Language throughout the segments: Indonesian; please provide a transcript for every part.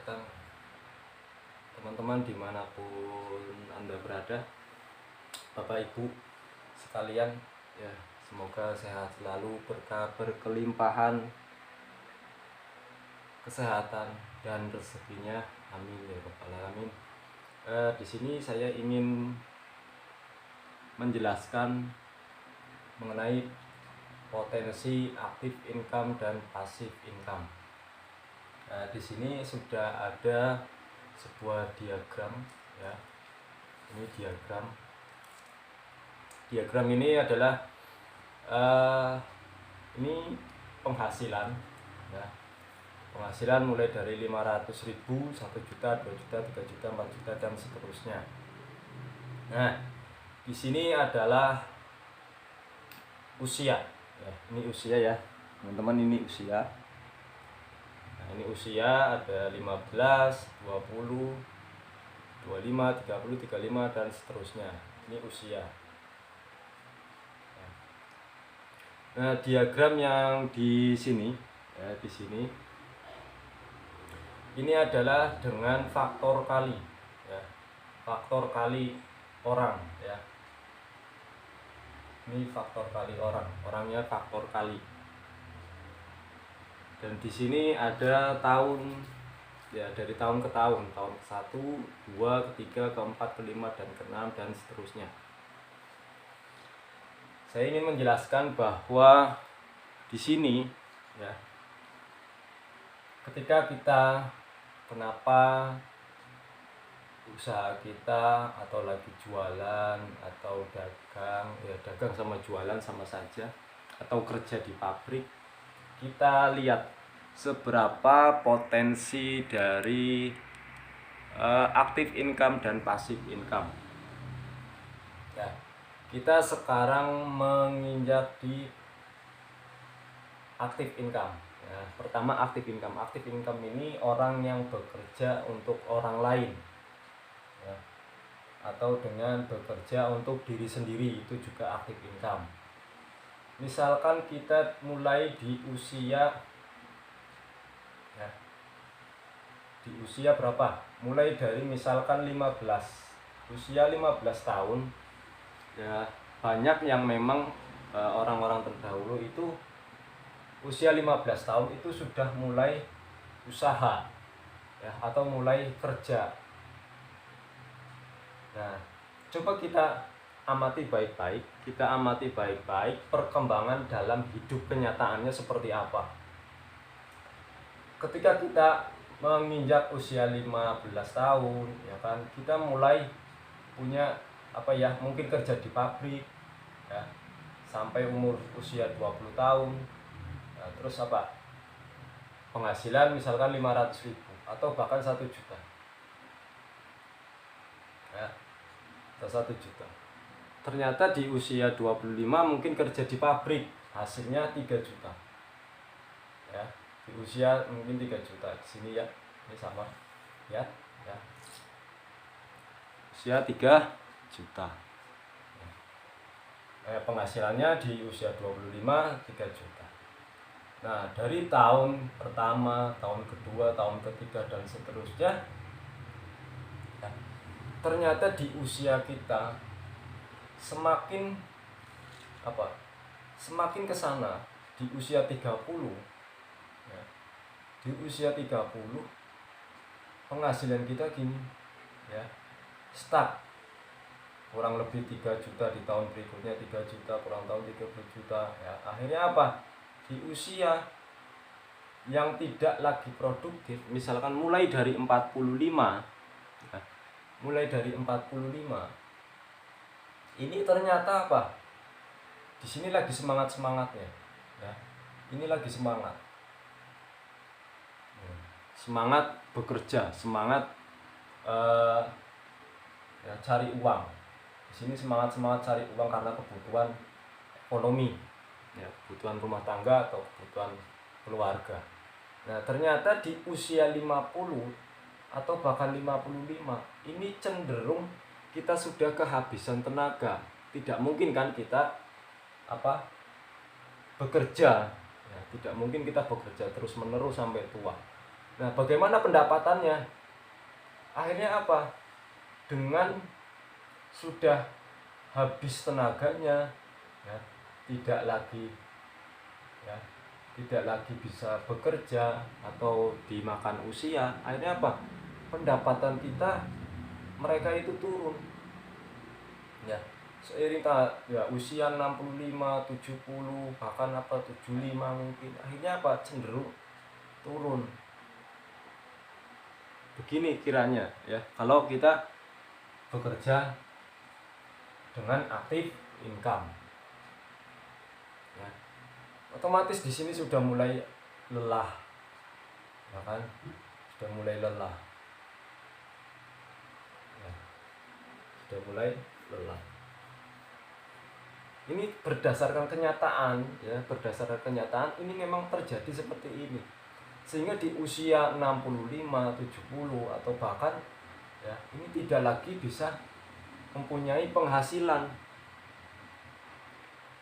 datang teman-teman dimanapun Anda berada, Bapak Ibu sekalian, ya semoga sehat selalu, berkah berkelimpahan kesehatan dan rezekinya, amin ya rabbal alamin. Di sini saya ingin menjelaskan mengenai potensi aktif income dan pasif income. Di sini sudah ada sebuah diagram, ya. Ini diagram. Diagram ini adalah ini penghasilan, ya. Penghasilan mulai dari 500.000, 1 juta, 2 juta, 3 juta, 4 juta dan seterusnya. Nah, di sini adalah usia. Ya, ini usia ya, teman-teman, ini usia. Nah, ini usia ada 15, 20, 25, 30, 35 dan seterusnya. Ini usia. Nah, diagram yang di sini, ya, di sini ini adalah dengan faktor kali, ya. Faktor kali orang, ya. Ini faktor kali orang, orangnya faktor kali. Dan di sini ada tahun, ya, dari tahun ke tahun, tahun ke-1, 2, ke-3, ke-4, ke-5 dan ke-6 dan seterusnya. Saya ingin menjelaskan bahwa di sini, ya, ketika kita kenapa usaha kita atau lagi jualan atau dagang, ya dagang sama jualan sama saja, atau kerja di pabrik, kita lihat seberapa potensi dari aktif income dan pasif income. Ya, kita sekarang menginjak di aktif income. Ya, pertama aktif income. Aktif income ini orang yang bekerja untuk orang lain, ya, atau dengan bekerja untuk diri sendiri, itu juga aktif income. Misalkan kita mulai di usia, ya, di usia berapa? Mulai dari misalkan 15, usia 15 tahun, ya, banyak yang memang orang-orang terdahulu itu usia 15 tahun itu sudah mulai usaha, ya, atau mulai kerja. Nah, coba kita amati baik-baik, perkembangan dalam hidup kenyataannya seperti apa. Ketika kita menginjak usia 15 tahun, ya kan, kita mulai punya mungkin kerja di pabrik, ya, sampai umur usia 20 tahun. Nah, terus penghasilan misalkan 500.000 atau bahkan 1 juta, ya, atau 1 juta. Ternyata di usia 25 mungkin kerja di pabrik, hasilnya 3 juta, ya, di usia mungkin 3 juta. Di sini, ya, ini sama, ya, ya, usia 3 juta, penghasilannya di usia 25 3 juta. Nah, dari tahun pertama, tahun kedua, tahun ketiga dan seterusnya, ya, ternyata di usia kita semakin semakin ke sana, di usia 30, ya, di usia 30 penghasilan kita gini, ya, stuck, kurang lebih 3 juta, di tahun berikutnya 3 juta, kurang tahun 30 juta, ya. Akhirnya di usia yang tidak lagi produktif, misalkan mulai dari 45, ya, ini ternyata di sini lagi semangatnya, ya, ini lagi semangat bekerja, semangat ya, cari uang. Di sini semangat cari uang karena kebutuhan ekonomi, ya, kebutuhan rumah tangga atau kebutuhan keluarga. Nah, ternyata di usia 50 atau bahkan 55 ini cenderung kita sudah kehabisan tenaga. Tidak mungkin kan kita bekerja, ya, tidak mungkin kita bekerja terus menerus sampai tua. Nah, bagaimana pendapatannya? Akhirnya apa? Dengan sudah habis tenaganya, ya, tidak lagi ya, tidak lagi bisa bekerja atau dimakan usia, akhirnya apa? Pendapatan kita mereka itu turun. Ya, seiring ya usia 65, 70, bahkan 75 mungkin, akhirnya apa? Cenderung turun. Begini kiranya ya, kalau kita bekerja dengan aktif income, ya, otomatis di sini sudah mulai lelah, ya kan? Sudah mulai lelah, ya, sudah mulai lelah. Ini berdasarkan kenyataan, ya, berdasarkan kenyataan ini memang terjadi seperti ini. Sehingga di usia 65, 70 atau bahkan ya, ini tidak lagi bisa mempunyai penghasilan.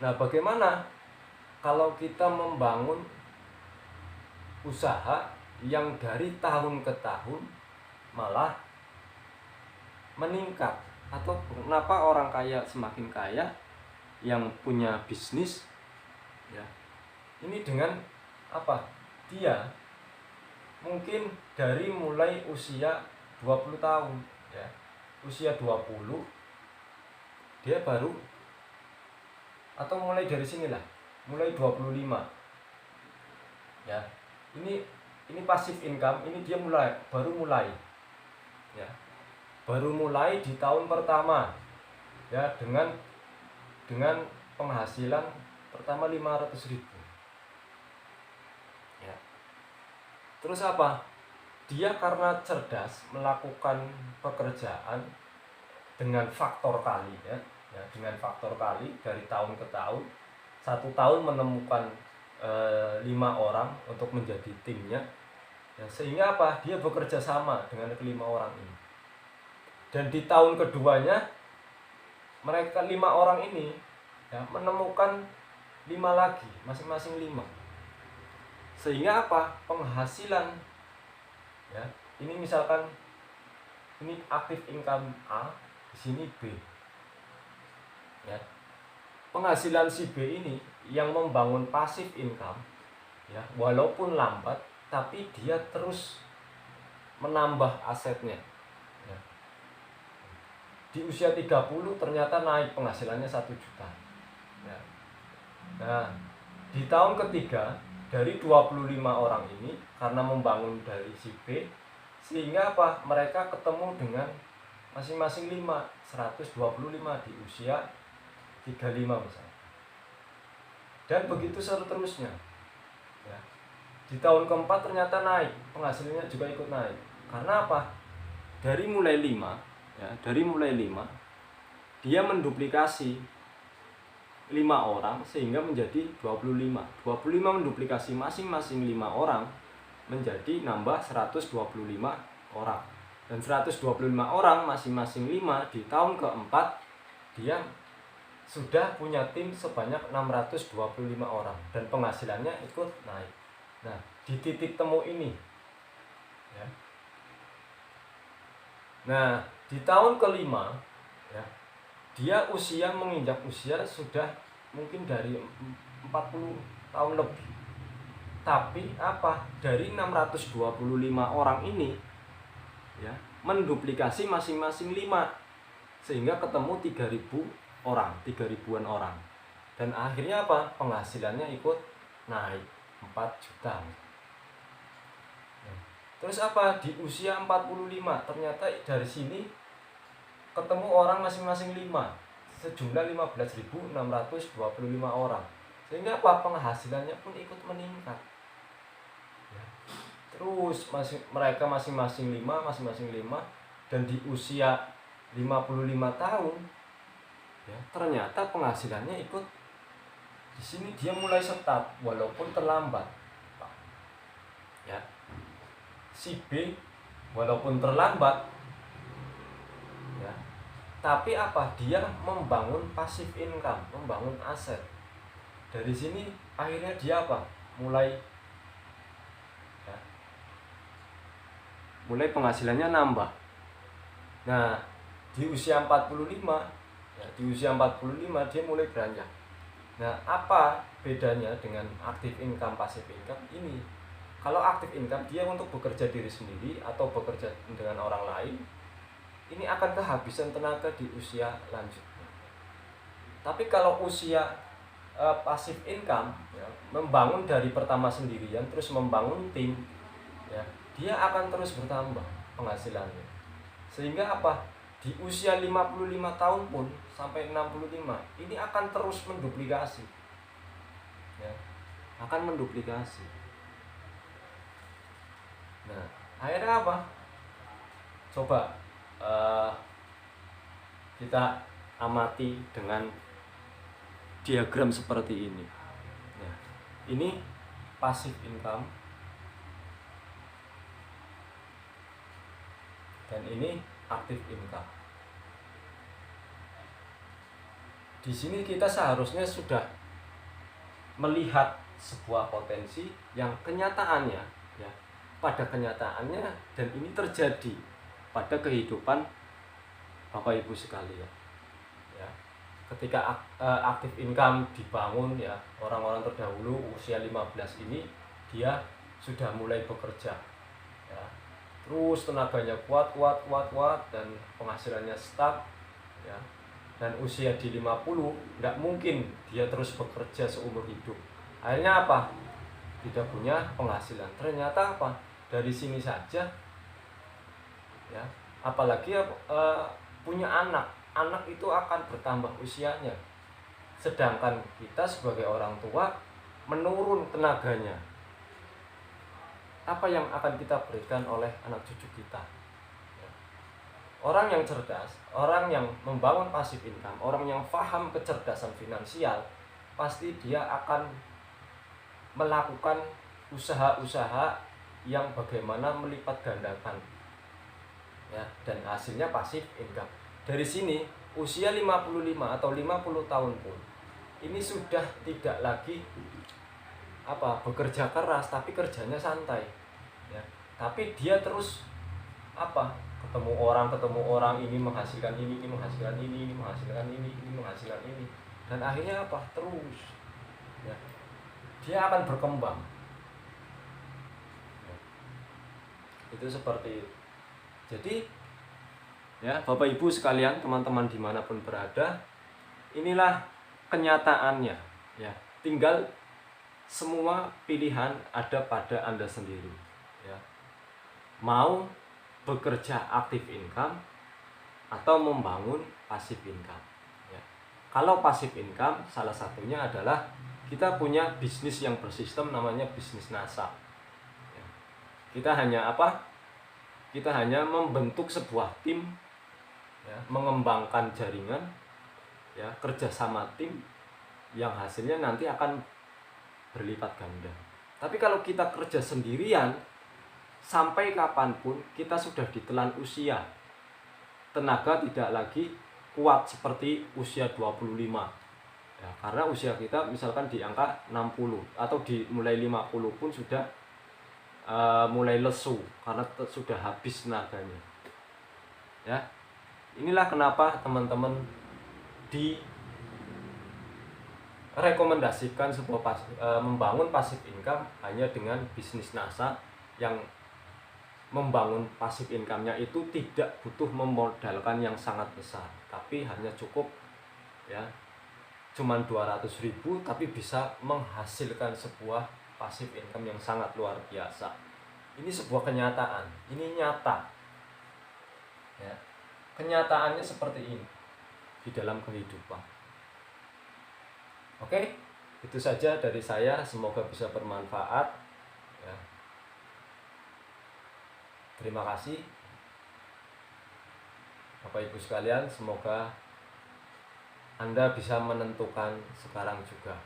Nah, bagaimana kalau kita membangun usaha yang dari tahun ke tahun malah meningkat? Atau kenapa orang kaya semakin kaya yang punya bisnis, ya, ini dengan apa? Dia mungkin dari mulai usia 20 tahun, ya, usia 20 dia baru, atau mulai dari sinilah, mulai 25, ya, ini passive income, ini dia baru mulai, ya, baru mulai di tahun pertama, ya, dengan penghasilan pertama 500.000. Terus apa? Dia karena cerdas melakukan pekerjaan dengan faktor kali, ya, dengan faktor kali dari tahun ke tahun. 1 tahun menemukan 5 orang untuk menjadi timnya, ya, sehingga apa? Dia bekerja sama dengan ke-5 orang ini. Dan di tahun keduanya mereka 5 orang ini, ya, menemukan 5 lagi, masing-masing 5. Sehingga apa? Penghasilan, ya, ini misalkan ini aktif income A, di sini B, ya, penghasilan si B ini yang membangun passive income, ya, walaupun lambat tapi dia terus menambah asetnya, ya. Di usia 30 ternyata naik penghasilannya 1 juta, ya. Nah, di tahun ketiga dari 25 orang ini karena membangun dari si B, sehingga apa? Mereka ketemu dengan masing-masing 5, 125 di usia 35 misalnya. Dan begitu seterusnya. Ya. Di tahun keempat ternyata naik, penghasilannya juga ikut naik. Karena apa? Dari mulai 5, ya, dia menduplikasi 5 orang sehingga menjadi 25. 25 menduplikasi masing-masing 5 orang menjadi nambah 125 orang. Dan 125 orang masing-masing 5 di tahun keempat dia sudah punya tim sebanyak 625 orang dan penghasilannya ikut naik. Nah, di titik temu ini, ya. Nah, di tahun kelima, ya, dia menginjak usia sudah mungkin dari 40 tahun lebih. Tapi apa? Dari 625 orang ini, ya, menduplikasi masing-masing 5 sehingga ketemu 3.000 orang. Dan akhirnya apa? Penghasilannya ikut naik 4 juta. Terus apa? Di usia 45 ternyata dari sini ketemu orang masing-masing 5, sejumlah 15.625 orang. Sehingga apa? Penghasilannya pun ikut meningkat, ya. Terus mereka masing-masing 5 dan di usia 55 tahun, ya, ternyata penghasilannya ikut di sini dia mulai start walaupun terlambat, ya. Si B walaupun terlambat, ya, tapi apa? Dia membangun passive income, membangun aset. Dari sini akhirnya dia apa? Mulai, ya, mulai penghasilannya nambah. Nah, di usia 45, ya, di usia 45 dia mulai beranjak. Nah, apa bedanya dengan active income, passive income ini? Kalau active income dia untuk bekerja diri sendiri atau bekerja dengan orang lain, ini akan kehabisan tenaga di usia lanjutnya. Tapi kalau usia passive income, ya, membangun dari pertama sendirian terus membangun tim, ya, dia akan terus bertambah penghasilannya. Sehingga apa? Di usia 55 tahun pun sampai 65 ini akan terus menduplikasi. Ya, akan menduplikasi. Nah, akhirnya apa? Coba kita amati dengan diagram seperti ini. Nah, ini passive income dan ini active income. Di sini kita seharusnya sudah melihat sebuah potensi yang kenyataannya, ya, pada kenyataannya, dan ini terjadi pada kehidupan Bapak Ibu sekalian. Ya, ketika active income dibangun, ya, orang-orang terdahulu usia 15 ini dia sudah mulai bekerja, ya, terus tenaganya kuat dan penghasilannya stuck, ya, dan usia di 50 tidak mungkin dia terus bekerja seumur hidup. Akhirnya apa? Tidak punya penghasilan. Ternyata apa? Dari sini saja, ya, apalagi punya anak itu akan bertambah usianya, sedangkan kita sebagai orang tua menurun tenaganya. Apa yang akan kita berikan oleh anak cucu kita? Orang yang cerdas, orang yang membangun passive income, orang yang paham kecerdasan finansial, pasti dia akan melakukan usaha-usaha yang bagaimana melipat gandakan, ya, dan hasilnya passive income. Dari sini usia 55 atau 50 tahun pun ini sudah tidak lagi bekerja keras, tapi kerjanya santai, ya. Tapi dia terus ketemu orang, ini menghasilkan ini menghasilkan ini menghasilkan ini menghasilkan ini, dan akhirnya terus, ya, dia akan berkembang, ya. Itu seperti itu. Jadi, ya, Bapak Ibu sekalian, teman-teman dimanapun berada, inilah kenyataannya, ya. Tinggal semua pilihan ada pada Anda sendiri, ya. Mau bekerja active income atau membangun passive income, ya. Kalau passive income, salah satunya adalah kita punya bisnis yang bersistem, namanya bisnis NASA, ya. Kita hanya membentuk sebuah tim, ya, mengembangkan jaringan, ya, kerjasama tim yang hasilnya nanti akan berlipat ganda. Tapi kalau kita kerja sendirian, sampai kapanpun kita sudah ditelan usia, tenaga tidak lagi kuat seperti usia 25, ya, karena usia kita misalkan di angka 60 atau mulai 50 pun sudah mulai lesu karena sudah habis tenaganya, ya. Inilah kenapa teman-teman direkomendasikan membangun passive income hanya dengan bisnis NASA, yang membangun passive income-nya itu tidak butuh memodalkan yang sangat besar, tapi hanya cukup, ya, cuman 200.000 tapi bisa menghasilkan sebuah passive income yang sangat luar biasa. Ini sebuah kenyataan, ini nyata, ya. Kenyataannya seperti ini di dalam kehidupan. Oke, itu saja dari saya, semoga bisa bermanfaat, ya. Terima kasih Bapak Ibu sekalian, semoga Anda bisa menentukan sekarang juga.